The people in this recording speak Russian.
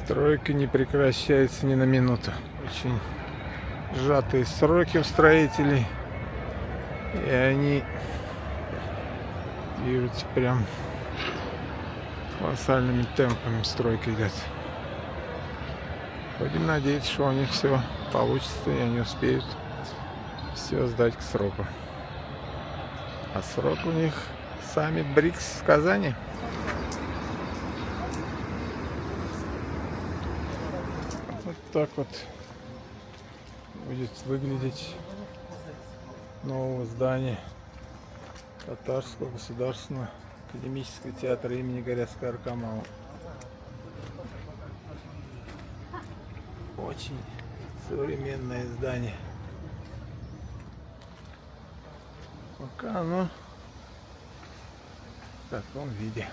Стройка не прекращается ни на минуту. Очень сжатые сроки у строителей. И они движутся прям колоссальными темпами, стройка идет. Будем надеяться, что у них все получится, и они успеют все сдать к сроку. А срок у них сами БРИКС в Казани. Вот так вот будет выглядеть новое здание Татарского государственного академического театра имени Горецкого Аркамова. Очень современное здание. Пока оно в таком виде.